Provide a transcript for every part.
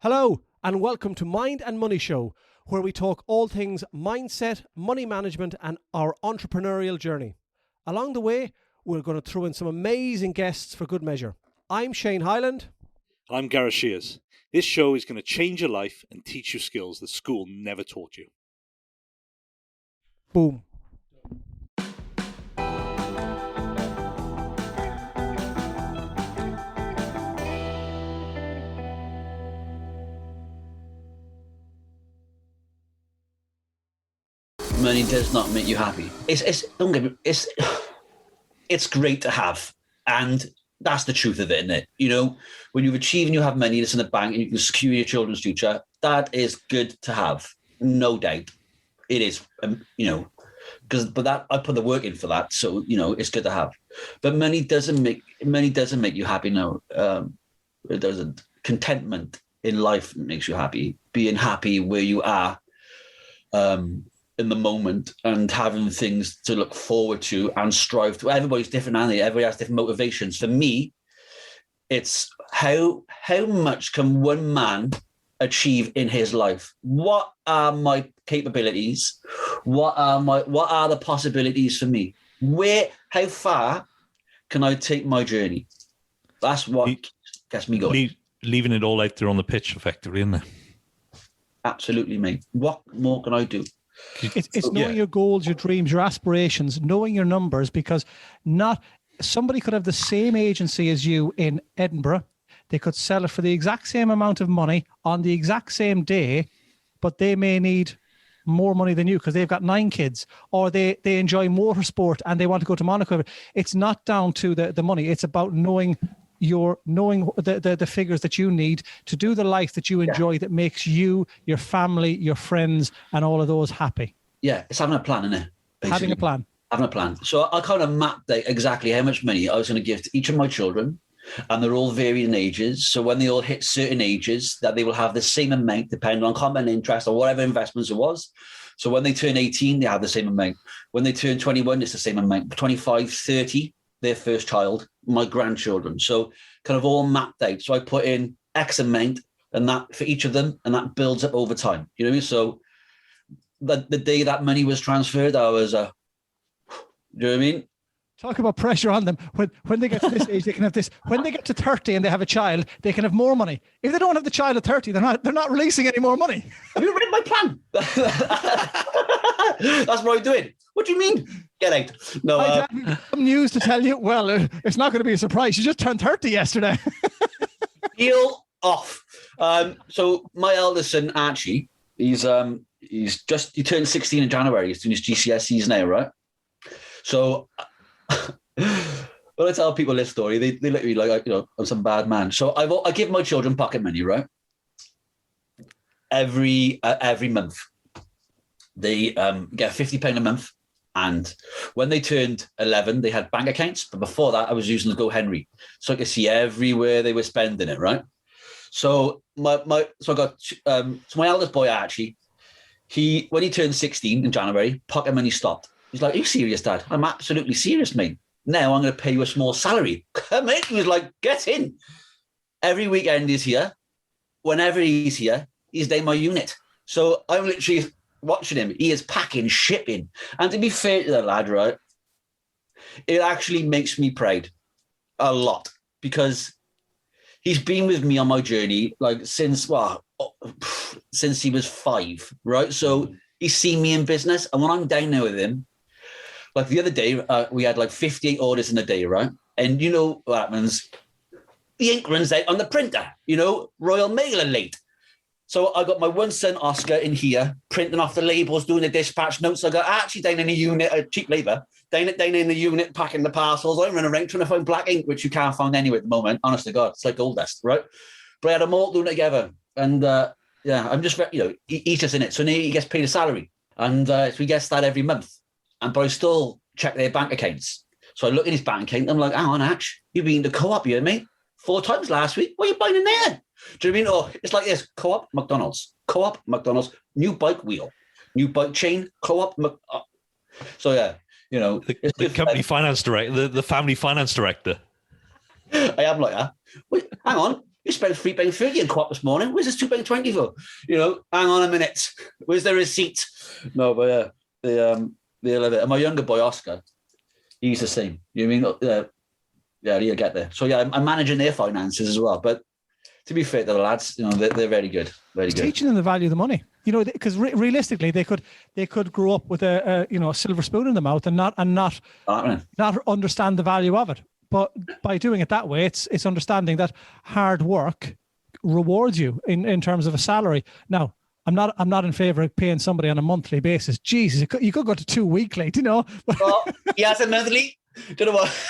Hello, and welcome to Mind and Money Show, where we talk all things mindset, money management, and our entrepreneurial journey. Along the way, we're going to throw in some amazing guests for good measure. I'm Shane Hyland. I'm Gareth Shears. This show is going to change your life and teach you skills that school never taught you. Boom. Money does not make you happy. Don't get me. It's great to have, and that's the truth of it, isn't it? You know, when you've achieved and you have money that's in the bank and you can secure your children's future, that is good to have, no doubt. It is, but that I put the work in for that, so it's good to have. But money doesn't make you happy. No, it doesn't. Contentment in life makes you happy. Being happy where you are. In the moment and having things to look forward to and strive to. Everybody's different, aren't they? Everybody has different motivations. For me, it's how much can one man achieve in his life? What are my capabilities? What are the possibilities for me? How far can I take my journey? That's what gets me going. Leaving it all out there on the pitch, effectively, isn't it? Absolutely, mate. What more can I do? It's knowing your goals, your dreams, your aspirations, knowing your numbers, because not somebody could have the same agency as you in Edinburgh. They could sell it for the exact same amount of money on the exact same day, but they may need more money than you because they've got 9 kids, or they enjoy motorsport and they want to go to Monaco. It's not down to the money. It's about knowing the figures that you need to do the life that you enjoy, that makes you, your family, your friends, and all of those happy. Yeah, it's having a plan, isn't it? Basically. Having a plan. So I kind of mapped out exactly how much money I was going to give to each of my children, and they're all varying ages. So when they all hit certain ages, that they will have the same amount, depending on compound interest or whatever investments it was. So when they turn 18, they have the same amount. When they turn 21, it's the same amount. 25, 30, their first child, my grandchildren. So kind of all mapped out. So I put in X amount and that for each of them, and that builds up over time. You know what I mean? So the day that money was transferred, I was, you know what I mean? Talk about pressure on them. When they get to this age, they can have this. When they get to 30 and they have a child, they can have more money. If they don't have the child at 30, they're not releasing any more money. Have you read my plan? That's what I'm doing. What do you mean? Get out. No. Dad, some news to tell you. Well, it's not going to be a surprise. You just turned 30 yesterday. Deal off. So my eldest son, Archie, he turned 16 in January. He's doing his GCSEs now, right? So when I tell people this story, they look at me like, I'm some bad man. So I give my children pocket money, right? Every month. They get £50 a month. And when they turned 11, they had bank accounts. But before that, I was using the Go Henry. So I could see everywhere they were spending it, right? So my eldest boy, Archie, when he turned 16 in January, pocket money stopped. He's like, "Are you serious, Dad?" I'm absolutely serious, mate. Now I'm going to pay you a small salary. Come in. He was like, "Get in." Every weekend he's here. Whenever he's here, he's down my unit. So I'm literally watching him. He is packing, shipping. And to be fair to the lad, right, it actually makes me proud a lot, because he's been with me on my journey since he was 5, right? So he's seen me in business. And when I'm down there with him, like the other day, we had 58 orders in a day, right? And you know what happens? The ink runs out on the printer, Royal Mail are late. So I got my one son, Oscar, in here, printing off the labels, doing the dispatch notes. I got Archie down in the unit, cheap labour, down in the unit, packing the parcels. I'm running around trying to find black ink, which you can't find anywhere at the moment. Honest to God, it's like gold dust, right? But I had them all doing it together. And I'm just, he's just in it. So now he gets paid a salary. And so he gets that every month. But I still check their bank accounts. So I look in his bank account and I'm like, hang on, Arch, you've been to Co-op here, mate. 4 times last week. What are you buying in there? Do you know what I mean? Oh, it's like this. Co-op, McDonald's. Co-op, McDonald's. New bike wheel. New bike chain. Co-op. So, yeah, The company finance director, the family finance director. I am like that. Wait, hang on. You spent £3.30 in Co-op this morning. Where's this £2.20 for? Hang on a minute. Where's the receipt? No, but they love it. And my younger boy, Oscar, he's the same. You know what I mean? Yeah, he'll get there. So yeah, I'm managing their finances as well. But to be fair to the lads, they're very good. Very good. Teaching them the value of the money. Because realistically, they could grow up with a silver spoon in the mouth and not understand the value of it. But by doing it that way, it's understanding that hard work rewards you in terms of a salary. Now, I'm not in favor of paying somebody on a monthly basis. Jesus, you could go to 2 weekly, Well, he has a monthly. Do you know what?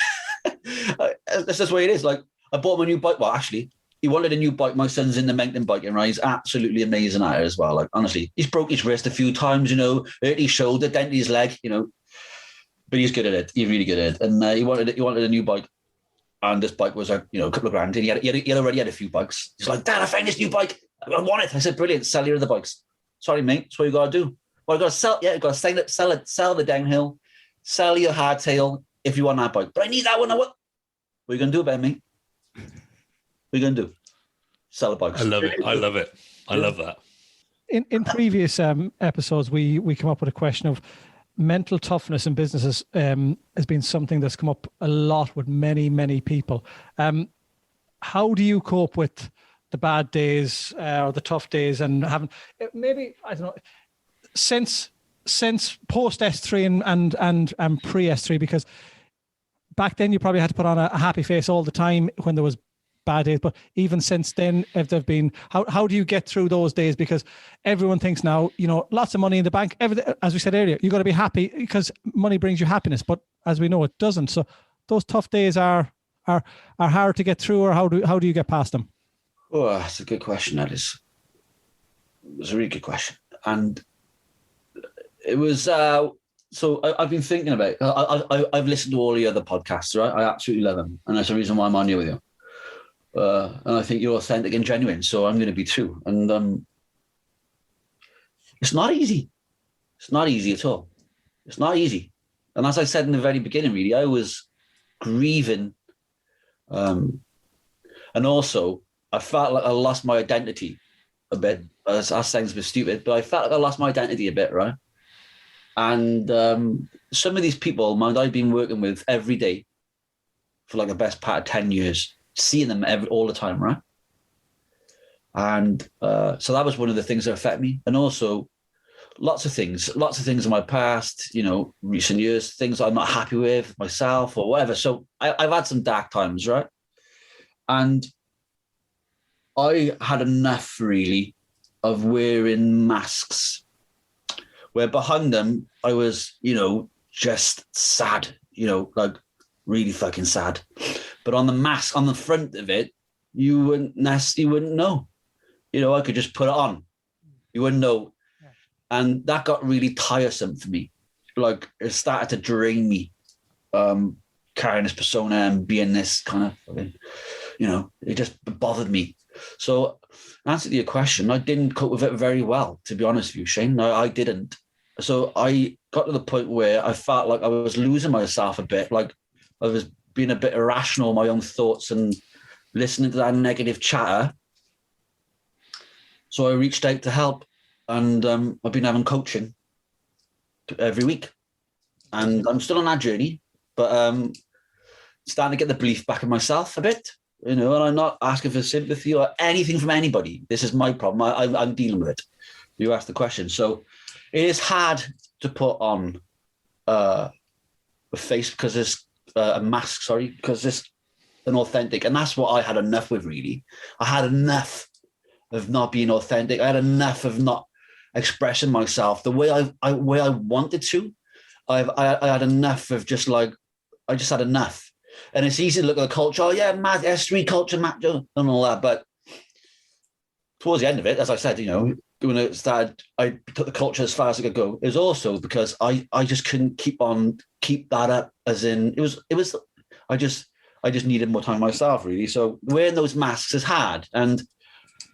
That's just the way it is. Like, I bought him a new bike. Well, actually, he wanted a new bike. My son's in the mountain biking, right? He's absolutely amazing at it as well. Like, honestly, he's broke his wrist a few times, hurt his shoulder, dented his leg, but he's good at it. He's really good at it. And he wanted a new bike. And this bike was a couple of grand. And he already had a few bikes. He's like, Dad, I found this new bike. I want it. I said, brilliant. Sell your other bikes. Sorry, mate. That's what you got to do. Well, you got to sell. Yeah, you got to sell it. Sell the downhill. Sell your hardtail if you want that bike. But I need that one. What are you going to do about me? What are you going to do? Sell the bikes. I love it. I love that. In previous episodes, we come up with a question of mental toughness in businesses has been something that's come up a lot with many, many people. How do you cope with the bad days or the tough days and having maybe, I don't know, since post S3 and pre S3, because back then you probably had to put on a happy face all the time when there was bad days, but even since then, if there've been, how do you get through those days? Because everyone thinks now, lots of money in the bank. As we said earlier, you got to be happy because money brings you happiness. But as we know, it doesn't. So those tough days are hard to get through, or how do you get past them? Oh, that's a good question. That is. It's a really good question, and it was. So I've been thinking about it. I've listened to all the other podcasts, right? I absolutely love them, and that's the reason why I'm on here with you. And I think you're authentic and genuine, so I'm going to be true. And it's not easy. It's not easy at all. It's not easy. And as I said in the very beginning, really, I was grieving. And also, I felt like I lost my identity a bit. That sounds a bit stupid, but I felt like I lost my identity a bit, right? And some of these people, mind, I've been working with every day for like the best part of 10 years. Seeing them all the time, right? And so that was one of the things that affect me. And also lots of things in my past, recent years, things I'm not happy with myself or whatever. So I've had some dark times, right? And I had enough really of wearing masks where behind them I was, just sad, like really fucking sad. But on the mask, on the front of it, you wouldn't know. I could just put it on. You wouldn't know. Yeah. And that got really tiresome for me. Like, it started to drain me, carrying this persona and being this kind of, it just bothered me. So, answer to your question, I didn't cope with it very well, to be honest with you, Shane. No, I didn't. So I got to the point where I felt like I was losing myself a bit, like I was being a bit irrational in my own thoughts and listening to that negative chatter. So I reached out to help, and I've been having coaching every week, and I'm still on that journey, but starting to get the belief back in myself a bit, and I'm not asking for sympathy or anything from anybody. This is my problem. I'm dealing with it. You asked the question. So it is hard to put on a face because it's a mask, because it's an authentic. And that's what I had enough with, really. I had enough of not being authentic. I had enough of not expressing myself the way I wanted to. I had enough of just like, I just had enough. And it's easy to look at the culture, mad S3 culture, mad, and all that. But towards the end of it, as I said, when it started, I took the culture as far as I could go. It was also because I just couldn't keep that up, as in it was I just needed more time myself, really. So wearing those masks is hard. And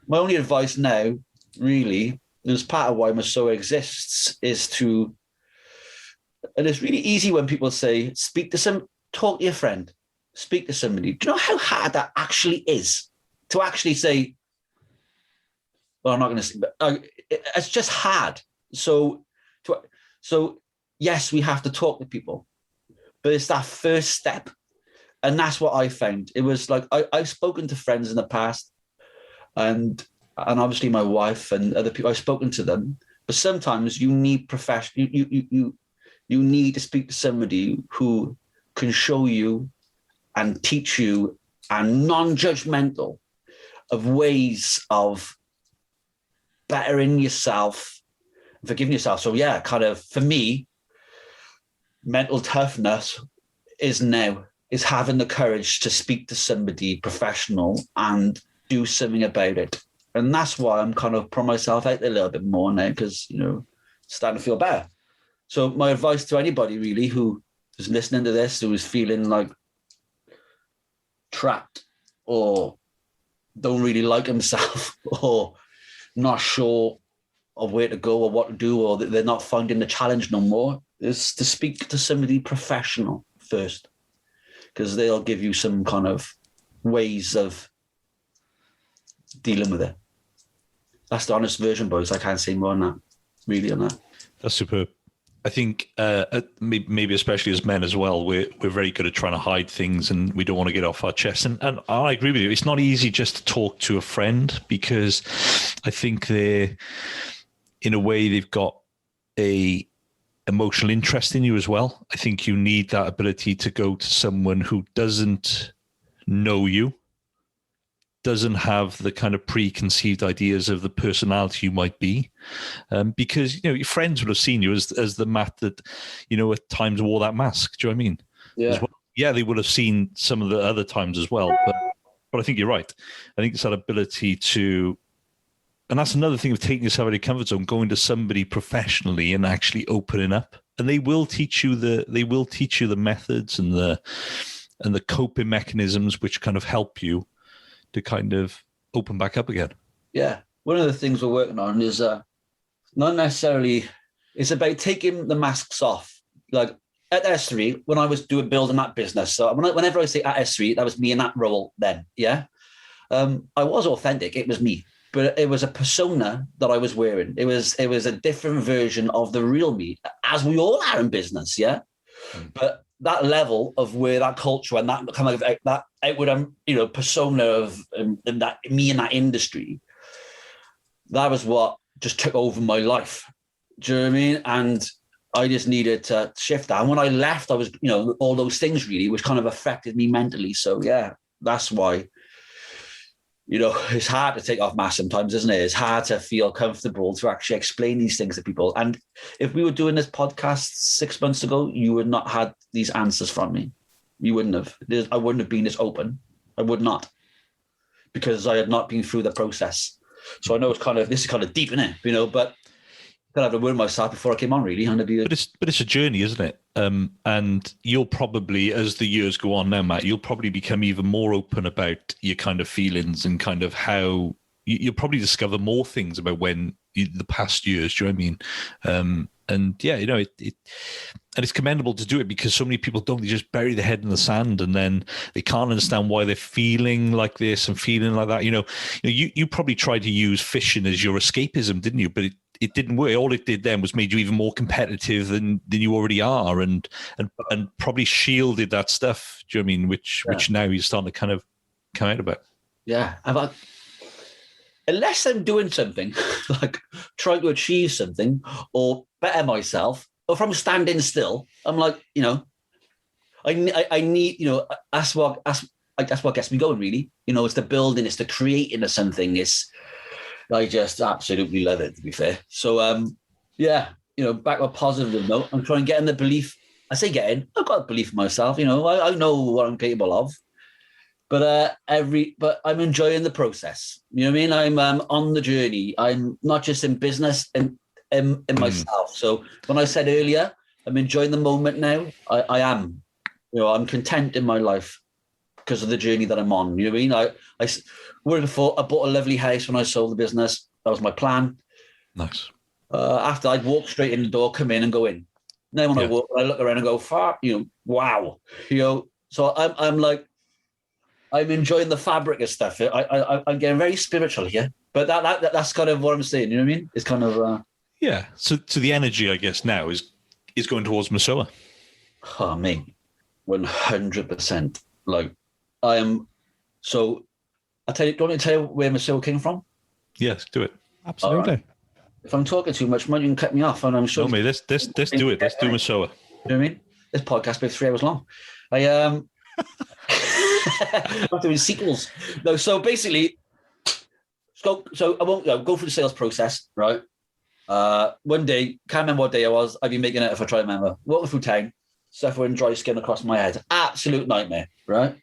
my only advice now, really, as part of why MESOA exists, is to, and it's really easy when people say, talk to your friend, speak to somebody. Do you know how hard that actually is to actually say, well, I'm not going to say, but it's just hard. So yes, we have to talk to people, but it's that first step. And that's what I found. It was like, I've spoken to friends in the past, and obviously my wife and other people, I've spoken to them, but sometimes you need professional, you need to speak to somebody who can show you and teach you and non-judgmental of ways of bettering yourself, forgiving yourself. So yeah, kind of for me, mental toughness is having the courage to speak to somebody professional and do something about it. And that's why I'm kind of putting myself out there a little bit more now, because, starting to feel better. So my advice to anybody really who is listening to this, who is feeling like trapped or don't really like himself or not sure of where to go or what to do, or that they're not finding the challenge no more, is to speak to somebody professional first, because they'll give you some kind of ways of dealing with it. That's the honest version, boys. I can't say more on that, really, on that. That's superb. I think maybe especially as men as well, we're very good at trying to hide things, and we don't want to get off our chest. And I agree with you. It's not easy just to talk to a friend, because I think in a way, they've got a emotional interest in you as well. I think you need that ability to go to someone who doesn't know you, doesn't have the kind of preconceived ideas of the personality you might be, because your friends would have seen you as the Matt that at times wore that mask. Do you know what I mean? Yeah. As well. Yeah, they would have seen some of the other times as well, but I think you're right. I think it's that ability to, and that's another thing of taking yourself out of your comfort zone, going to somebody professionally and actually opening up, and they will teach you the methods and the coping mechanisms which kind of help you to kind of open back up again. Yeah. One of the things we're working on is not necessarily, it's about taking the masks off. Like at S3, when I was building that business, so whenever I say at S3, that was me in that role then, yeah? I was authentic, it was me, but it was a persona that I was wearing. It was a different version of the real me, as we all are in business, yeah? But that level of where that culture and that kind of that outward, persona of that me in that industry, that was what just took over my life. Do you know what I mean? And I just needed to shift that. And when I left, I was, all those things really, which kind of affected me mentally. So yeah, that's why, it's hard to take off masks sometimes, isn't it? It's hard to feel comfortable to actually explain these things to people. And if we were doing this podcast 6 months ago, you would not have these answers from me. You wouldn't have. I wouldn't have been this open. I would not, because I had not been through the process. So I know this is kind of deep, isn't it? But I had to word myself before I came on, really. But it's a journey, isn't it? And you'll probably, as the years go on now, Matt, you'll probably become even more open about your kind of feelings and kind of how you'll probably discover more things about the past years. Do you know what I mean? And yeah, and it's commendable to do it, because so many people don't. They just bury their head in the sand, and then they can't understand why they're feeling like this and feeling like that. You probably tried to use fishing as your escapism, didn't you? But it didn't work. All it did then was made you even more competitive than you already are, and probably shielded that stuff. Do you know what I mean? Which now you're starting to kind of come out about. Yeah, unless I'm doing something like trying to achieve something or better myself, or if I'm standing still, I'm like, I need, that's what gets me going, really. It's the building, it's the creating of something. I just absolutely love it, to be fair. So, back to a positive note, I'm trying to get in the belief. I say get in, I've got a belief in myself, I know what I'm capable of. But I'm enjoying the process. You know what I mean? I'm on the journey. I'm not just in business and in myself. So when I said earlier, I'm enjoying the moment now. I am. I'm content in my life because of the journey that I'm on. You know what I mean? I bought a lovely house when I sold the business. That was my plan. Nice. After I'd walk straight in the door, come in and go in. Then when I look around and go, wow. So I'm like, I'm enjoying the fabric of stuff. I'm getting very spiritual here, but that's kind of what I'm saying. You know what I mean? It's kind of Yeah. So the energy, I guess, now is going towards MESOA. oh me, 100%. Like I am. So I tell you, do you want me to tell you where MESOA came from? Yes, do it. Absolutely. Right. If I'm talking too much, you can cut me off, and I'm sure. No, mate, let's do it. Let's do MESOA. You know what I mean? This podcast will be 3 hours long. I'm doing sequels. No, so basically, so I won't go through the sales process, right? One day, can't remember what day it was. I've been making it if I try to remember. Walking through town, suffering dry skin across my head. Absolute nightmare, right?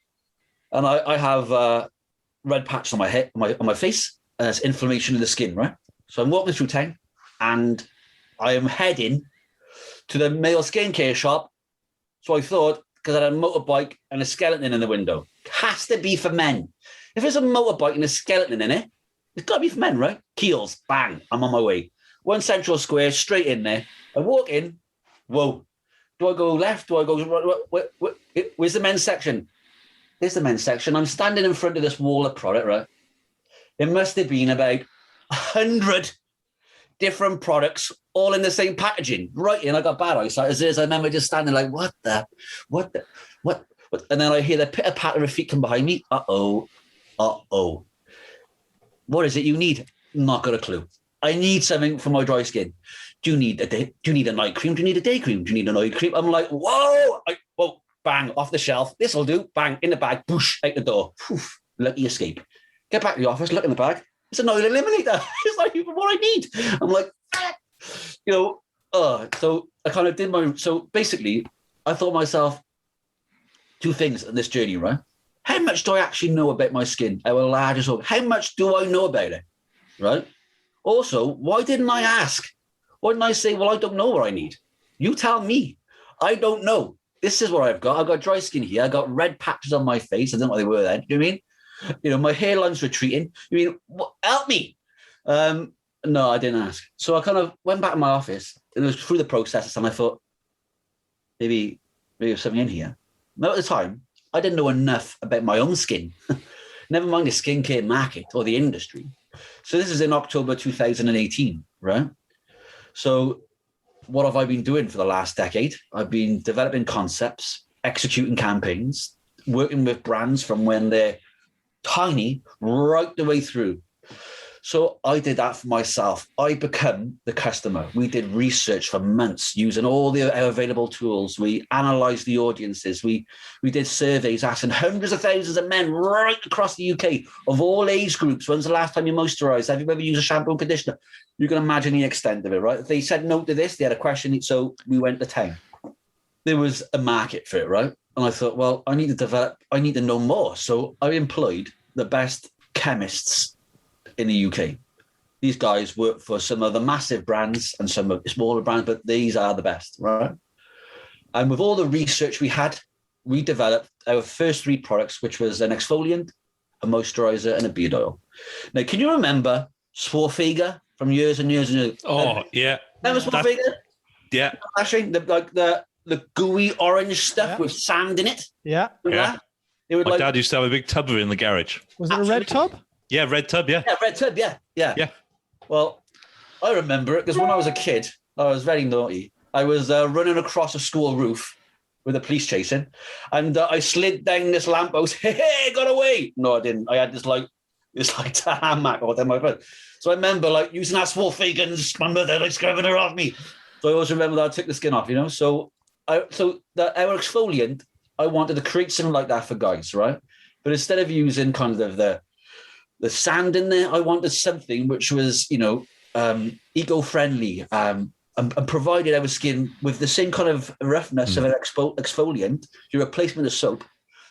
And I have red patches on my head, on my face, and it's inflammation in the skin, right? So I'm walking through town, and I am heading to the male skincare shop. So I thought, because I had a motorbike and a skeleton in the window, has to be for men. If there's a motorbike and a skeleton in it, it's got to be for men, right? Keels, bang, I'm on my way. One Central Square, straight in there. I walk in, whoa. Do I go left? Do I go right? Where's the men's section? There's the men's section. I'm standing in front of this wall of product, right? There must have been about 100 different products all in the same packaging. Right, and I got bad eyesight as is. I remember just standing like, what? And then I hear the pitter patter of feet come behind me. Uh-oh. What is it you need? Not got a clue. I need something for my dry skin. Do you need a night cream? Do you need a day cream? Do you need an eye cream? I'm like, whoa, bang, off the shelf. This will do. Bang, in the bag, boosh, out the door. Poof, lucky escape. Get back to the office, look in the bag. It's an oil eliminator. It's not even what I need. I'm like, so I kind of did so basically, I thought myself, two things in this journey, right? How much do I actually know about my skin? How much do I know about it, right? Also, why didn't I ask? Why didn't I say, well, I don't know what I need? You tell me. I don't know. This is what I've got. I've got dry skin here. I got red patches on my face. I don't know what they were then. Do you know what I mean? My hairline's retreating. Help me. No, I didn't ask. So I kind of went back to my office and it was through the process and I thought, maybe there's something in here. Now at the time, I didn't know enough about my own skin. Never mind the skincare market or the industry. So this is in October 2018, right? So what have I been doing for the last decade? I've been developing concepts, executing campaigns, working with brands from when they're tiny right the way through. So I did that for myself. I become the customer. We did research for months using all the available tools. We analysed the audiences. We did surveys asking hundreds of thousands of men right across the UK of all age groups. When's the last time you moisturised? Have you ever used a shampoo and conditioner? You can imagine the extent of it, right? If they said no to this, they had a question. So we went to town. There was a market for it, right? And I thought, well, I need to know more. So I employed the best chemists in the UK. These guys work for some of the massive brands and some of the smaller brands, but these are the best, right? And with all the research we had, we developed our first 3 products, which was an exfoliant, a moisturizer, and a beard oil. Now, can you remember Swarfega from years and years and years? Oh, yeah. Remember Swarfega? Yeah. Actually, the gooey orange stuff with sand in it. Yeah. Yeah. My dad used to have a big tub of it in the garage. Was it a red tub? Yeah, red tub, yeah. Yeah, red tub, yeah. Yeah. Well, I remember it because when I was a kid, I was very naughty. I was running across a school roof with the police chasing, and I slid down this lamppost. Hey, got away! No, I didn't. I had this tarmac all down my foot. So I remember using that small fagans, my mother scrubbing her off me. So I always remember that I took the skin off, So our exfoliant, I wanted to create something like that for guys, right? But instead of using kind of the sand in there, I wanted something which was, eco-friendly and provided our skin with the same kind of roughness of an exfoliant, your replacement of soap,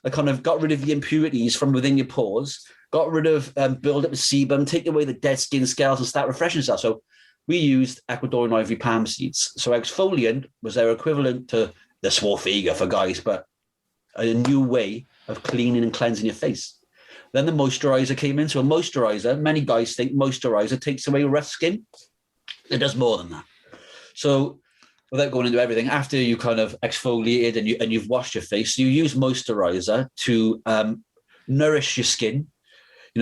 that kind of got rid of the impurities from within your pores, got rid of build up the sebum, take away the dead skin scales and start refreshing stuff. So we used Ecuadorian ivory palm seeds. So exfoliant was our equivalent to the Swarfega for guys, but a new way of cleaning and cleansing your face. Then the moisturizer came in. So a moisturizer, many guys think moisturizer takes away rough skin. It does more than that. So without going into everything, after you kind of exfoliated and you've washed your face, you use moisturizer to nourish your skin,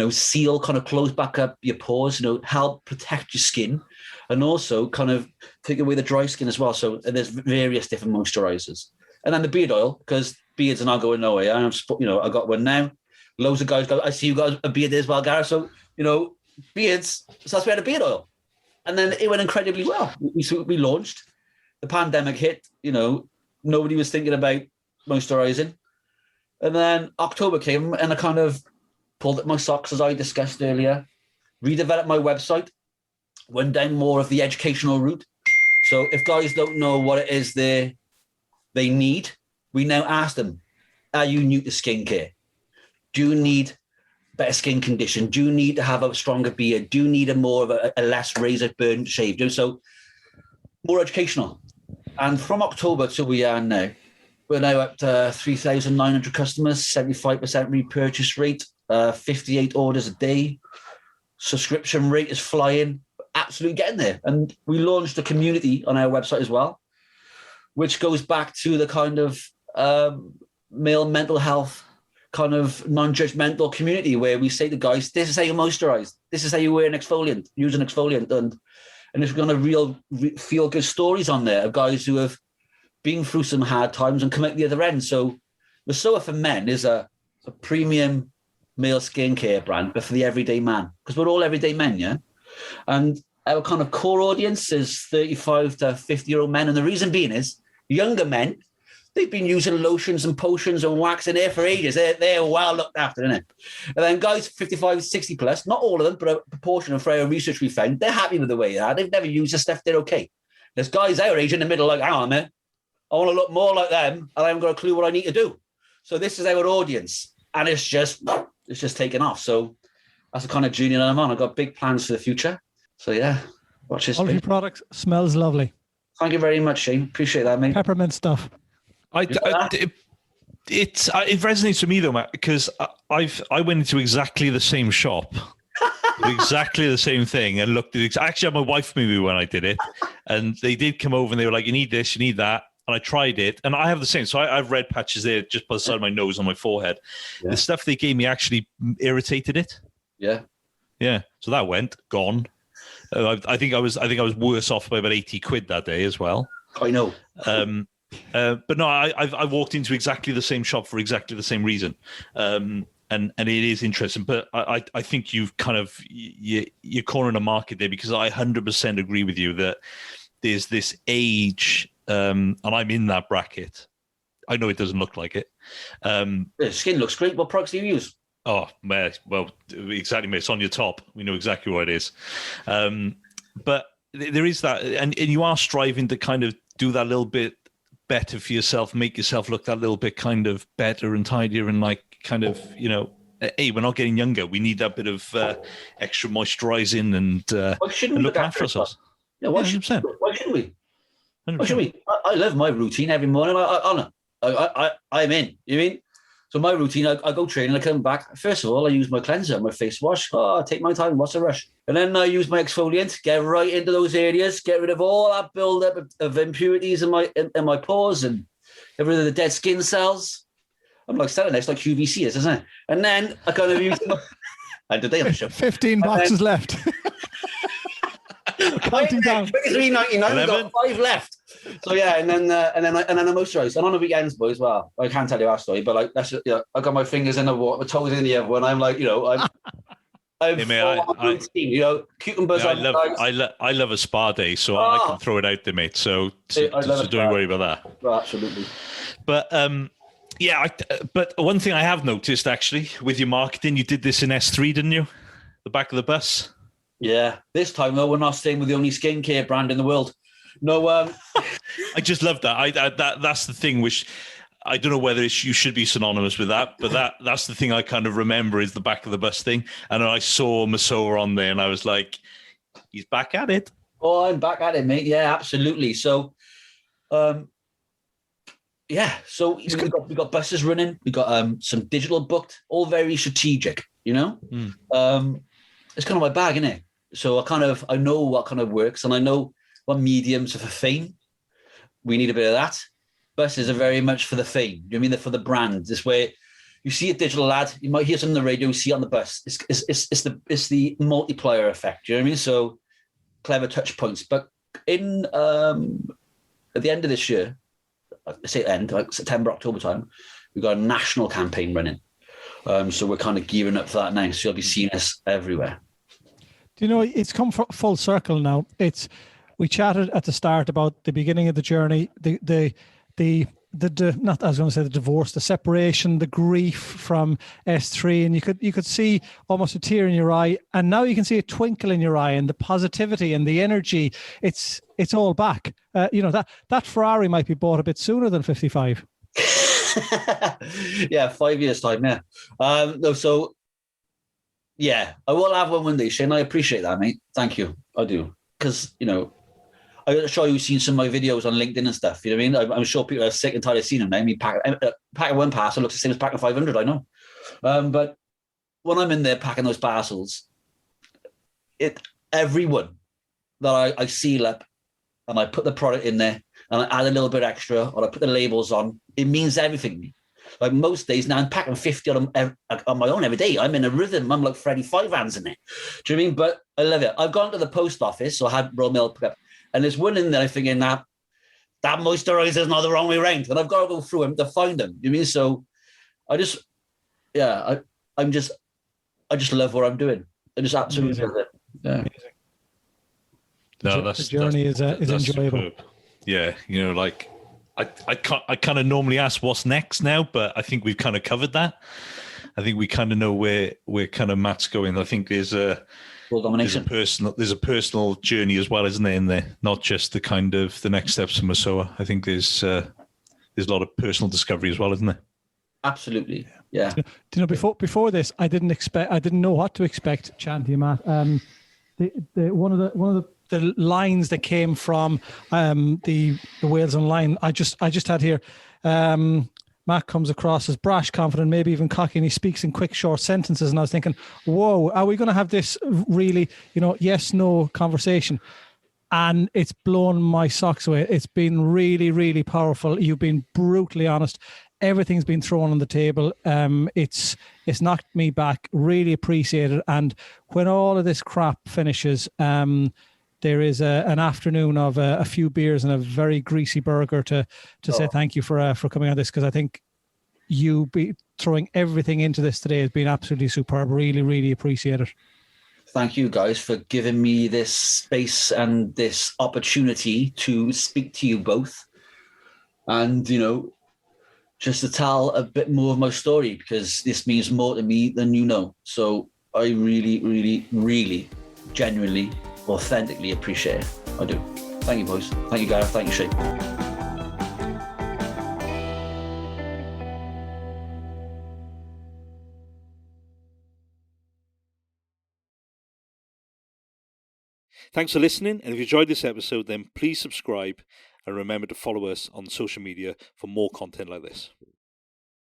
seal, kind of close back up your pores, help protect your skin, and also kind of take away the dry skin as well. So there's various different moisturizers. And then the beard oil, because beards are not going nowhere. I got one now. Loads of guys go, I see you got a beard as well, Gareth. So, beards, so that's why I had a beard oil. And then it went incredibly well. We launched. The pandemic hit, nobody was thinking about moisturizing. And then October came and I kind of pulled up my socks, as I discussed earlier, redeveloped my website, went down more of the educational route. So if guys don't know what it is they need, we now ask them, are you new to skincare? Do you need better skin condition? Do you need to have a stronger beard? Do you need a less razor burn shave? So more educational. And from October to we are now, we're now up to 3,900 customers, 75% repurchase rate, 58 orders a day. Subscription rate is flying, absolutely getting there. And we launched a community on our website as well, which goes back to the kind of male mental health kind of non-judgmental community where we say to guys, this is how you moisturize. This is how you wear an exfoliant, use an exfoliant. And there's going to feel good stories on there of guys who have been through some hard times and come out the other end. So MESOA For Men is a premium male skincare brand, but for the everyday man, because we're all everyday men, yeah? And our kind of core audience is 35 to 50-year-old men. And the reason being is younger men, they've been using lotions and potions and wax in there for ages. They're well looked after, isn't it? And then guys 55, 60 plus, not all of them, but a proportion of our research we found, they're happy with the way they are. They've never used the stuff, they're okay. There's guys our age in the middle like, hang on a minute, I want to look more like them and I haven't got a clue what I need to do. So this is our audience and it's just taken off. So that's the kind of journey that I'm on. I've got big plans for the future. So yeah, watch this. All of your products smells lovely. Thank you very much, Shane. Appreciate that, mate. Peppermint stuff. It resonates with me though, Matt, because I went into exactly the same shop, exactly the same thing, and looked at actually my wife with me when I did it, and they did come over and they were like, "You need this, you need that," and I tried it, and I have the same. So I have red patches there just by the side of my nose on my forehead. Yeah. The stuff they gave me actually irritated it. Yeah. So that went gone. I think I was worse off by about 80 quid that day as well. I know. But no, I walked into exactly the same shop for exactly the same reason, and it is interesting. But I think you've kind of you're cornering a market there, because I 100% agree with you that there's this age, and I'm in that bracket. I know it doesn't look like it. The skin looks great. What products do you use? Oh, well, exactly, mate. It's on your top. We know exactly what it is. But there is that, and you are striving to kind of do that little bit better for yourself, make yourself look that little bit kind of better and tidier, and like kind of, hey, we're not getting younger. We need that bit of extra moisturizing and look after ourselves. Yeah, why shouldn't we? 100%. Why should we? I love my routine every morning. I'm in. You mean? So my routine, I go training, I come back. First of all, I use my cleanser, my face wash. I take my time. What's a rush? And then I use my exfoliant, get right into those areas, get rid of all that build-up of impurities in my pores and get rid of the dead skin cells. I'm like selling this like QVC is, isn't it? And then I kind of use and today on the show. 15 boxes left. Counting down. 3.99, we've got 5 left. So yeah, and then I moisturize. And on the weekends, boys, well, I can't tell you our story, but like that's I got my fingers in the water, my toes in the oven. I'm like, I'm routine, cucumbers. I love a spa day, so I can throw it out there, mate. So don't worry about that. Oh, absolutely. But but one thing I have noticed actually with your marketing, you did this in S3, didn't you? The back of the bus. Yeah. This time though, we're not staying with the only skincare brand in the world. No, I just love that. That's the thing which I don't know whether you should be synonymous with that, but that's the thing I kind of remember is the back of the bus thing. And I saw MESOA on there and I was like, he's back at it. Oh, I'm back at it, mate. Yeah, absolutely. So, so we got buses running. We got some digital booked, all very strategic, It's kind of my bag, isn't it? So I know what kind of works, and I know what mediums are for fame. We need a bit of that. Buses are very much for the fame. You know what I mean? They're for the brand. This way, you see a digital ad, you might hear something on the radio, you see it on the bus. It's the multiplier effect. Do you know what I mean? So clever touch points. But in at the end of this year, I say end, like September, October time, we've got a national campaign running. So we're kind of gearing up for that now. So you'll be seeing us everywhere. Do you know, it's come full circle now. We chatted at the start about the beginning of the journey, not I was going to say the divorce, the separation, the grief from S3, and you could see almost a tear in your eye, and now you can see a twinkle in your eye, and the positivity and the energy. It's all back. That Ferrari might be bought a bit sooner than 55. Yeah, 5 years time. Yeah. No, so yeah, I will have one day, Shane. I appreciate that, mate. Thank you. I do, because I'm sure you've seen some of my videos on LinkedIn and stuff. You know what I mean? I'm sure people are sick and tired of seeing them now. I mean, packing one parcel looks the same as packing 500, I know. But when I'm in there packing those parcels, everyone that I seal up and I put the product in there and I add a little bit extra or I put the labels on, it means everything to me. Like most days now, I'm packing 50 on my own every day. I'm in a rhythm. I'm like Freddie Five Hands in it. Do you know what I mean? But I love it. I've gone to the post office, so I had Royal Mail pick up. And there's one in there, I'm thinking that moisturizer's not the wrong way around. And I've got to go through them to find them. You know what I mean? So I just love what I'm doing. I just absolutely love it. Yeah. Amazing. No, the journey is enjoyable. Superb. Yeah. Like I kind of normally ask what's next now, but I think we've kind of covered that. I think we kind of know where kind of Matt's going. I think there's a personal journey as well, isn't there, in there? Not just the kind of the next steps of MESOA. I think there's a lot of personal discovery as well, isn't there? Absolutely. Yeah. Do you know, before this, I didn't know what to expect, Chanty, Matt. One of the lines that came from the Wales Online, I just had here. Matt comes across as brash, confident, maybe even cocky, and he speaks in quick, short sentences. And I was thinking, whoa, are we going to have this really, yes, no conversation? And it's blown my socks away. It's been really, really powerful. You've been brutally honest. Everything's been thrown on the table. It's knocked me back. Really appreciate it. And when all of this crap finishes, there is an afternoon of a few beers and a very greasy burger to say thank you for coming on this, because I think you be throwing everything into this today has been absolutely superb. Really, really appreciate it. Thank you guys for giving me this space and this opportunity to speak to you both, and just to tell a bit more of my story, because this means more to me than you know. So I really, really, really genuinely, authentically appreciate it. I do. Thank you, boys. Thank you, Gareth. Thank you, Shane. Thanks for listening, and if you enjoyed this episode, then please subscribe and remember to follow us on social media for more content like this.